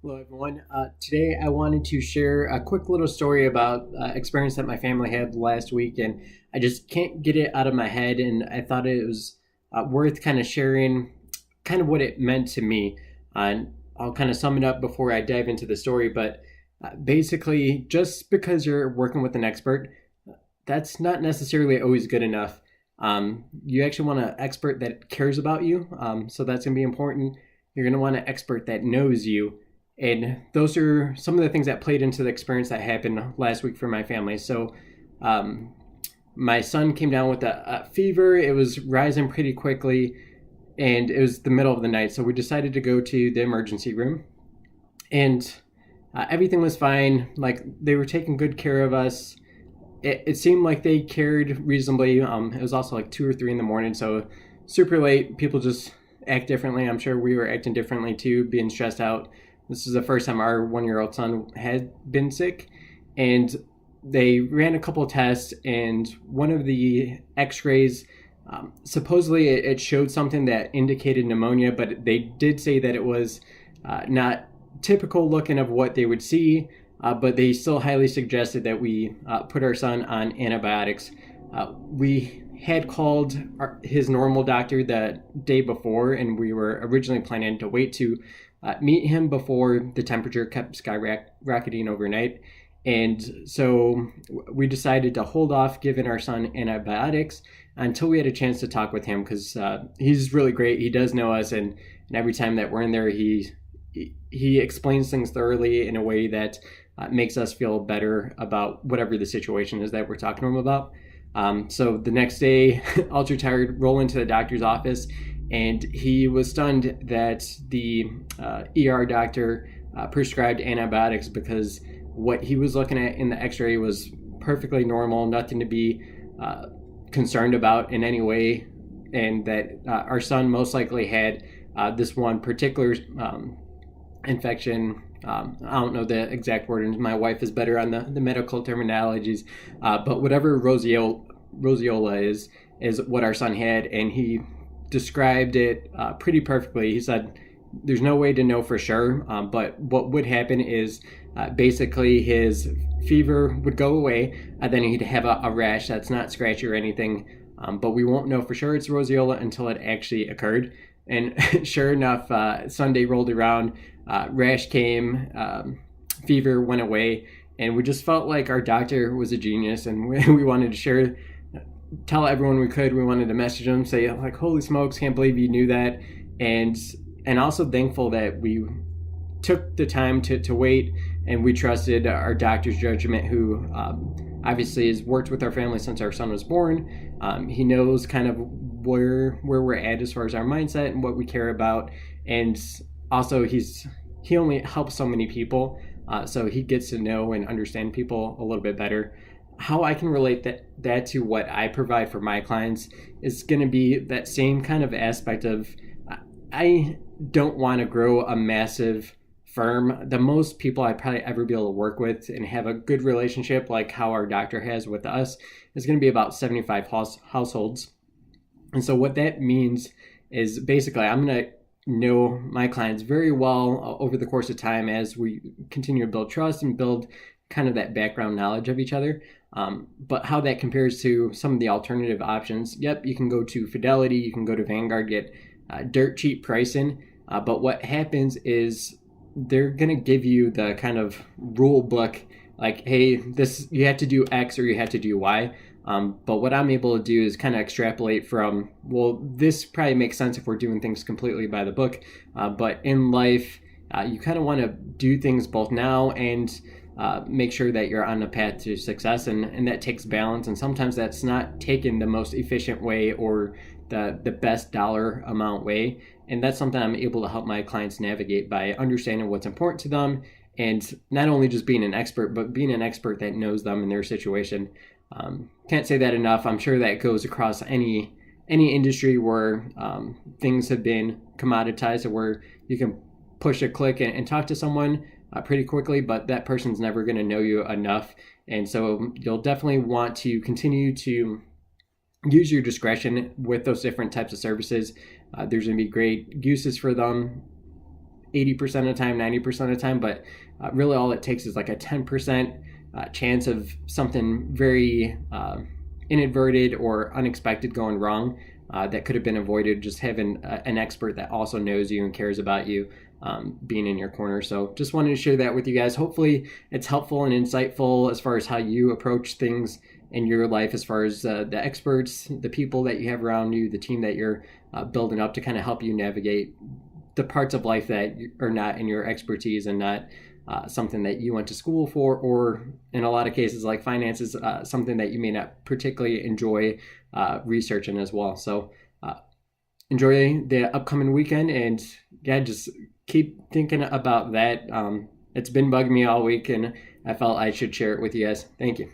Hello, everyone. Today, I wanted to share a quick little story about experience that my family had last week, and I just can't get it out of my head. And I thought it was worth kind of sharing, kind of what it meant to me. And I'll kind of sum it up before I dive into the story. But basically, just because you're working with an expert, that's not necessarily always good enough. You actually want an expert that cares about you, so that's going to be important. You're going to want an expert that knows you, and those are some of the things that played into the experience that happened last week for my family. So, my son came down with a fever. It was rising pretty quickly, and it was the middle of the night. So we decided to go to the emergency room, and everything was fine. Like, they were taking good care of us. It seemed like they cared reasonably. It was also like 2 or 3 in the morning, so super late. People just act differently. I'm sure we were acting differently too, being stressed out. This is the first time our 1-year-old son had been sick, and they ran a couple of tests, and one of the x-rays, supposedly it showed something that indicated pneumonia, but they did say that it was not typical looking of what they would see, but they still highly suggested that we put our son on antibiotics. We had called his normal doctor the day before, and we were originally planning to wait to meet him before the temperature kept skyrocketing overnight. And so we decided to hold off giving our son antibiotics until we had a chance to talk with him, because he's really great. He does know us, and every time that we're in there, he explains things thoroughly in a way that makes us feel better about whatever the situation is that we're talking to him about. So the next day, ultra tired, roll into the doctor's office, and he was stunned that the ER doctor prescribed antibiotics, because what he was looking at in the x-ray was perfectly normal, nothing to be concerned about in any way, and that our son most likely had this one particular infection. I don't know the exact wording. My wife is better on the medical terminologies, but whatever roseola is what our son had, and he described it pretty perfectly. He said there's no way to know for sure, but what would happen is basically his fever would go away, and then he'd have a rash that's not scratchy or anything, but we won't know for sure it's roseola until it actually occurred. And sure enough, Sunday rolled around, rash came, fever went away, and we just felt like our doctor was a genius, and we wanted to tell everyone we could. We wanted to message them, say like, holy smokes, can't believe you knew that. And also thankful that we took the time to wait, and we trusted our doctor's judgment, who obviously has worked with our family since our son was born. He knows kind of where we're at as far as our mindset and what we care about. And also he only helps so many people, so he gets to know and understand people a little bit better. How I can relate that to what I provide for my clients is going to be that same kind of aspect of, I don't want to grow a massive firm. The most people I'd probably ever be able to work with and have a good relationship like how our doctor has with us is going to be about 75 households. And so what that means is basically I'm going to know my clients very well over the course of time as we continue to build trust and build kind of that background knowledge of each other. But how that compares to some of the alternative options, yep, you can go to Fidelity, you can go to Vanguard, get dirt cheap pricing. But what happens is they're going to give you the kind of rule book, like, hey, this, you have to do X or you have to do Y. But what I'm able to do is kind of extrapolate from, well, this probably makes sense if we're doing things completely by the book. But in life, you kind of want to do things both now and make sure that you're on the path to success, and that takes balance, and sometimes that's not taken the most efficient way or the best dollar amount way, and that's something I'm able to help my clients navigate by understanding what's important to them, and not only just being an expert, but being an expert that knows them and their situation. Can't say that enough. I'm sure that goes across any industry where things have been commoditized, or where you can push a click and talk to someone pretty quickly, but that person's never going to know you enough. And so you'll definitely want to continue to use your discretion with those different types of services. There's going to be great uses for them 80% of the time, 90% of the time, but really all it takes is like a 10% chance of something very inadvertent or unexpected going wrong that could have been avoided, just having an expert that also knows you and cares about you being in your corner. So just wanted to share that with you guys. Hopefully it's helpful and insightful as far as how you approach things in your life, as far as the experts, the people that you have around you, the team that you're building up to kind of help you navigate the parts of life that are not in your expertise and not something that you went to school for, or in a lot of cases like finances, something that you may not particularly enjoy researching as well. So enjoy the upcoming weekend, and yeah, just keep thinking about that. It's been bugging me all week, and I felt I should share it with you guys. Thank you.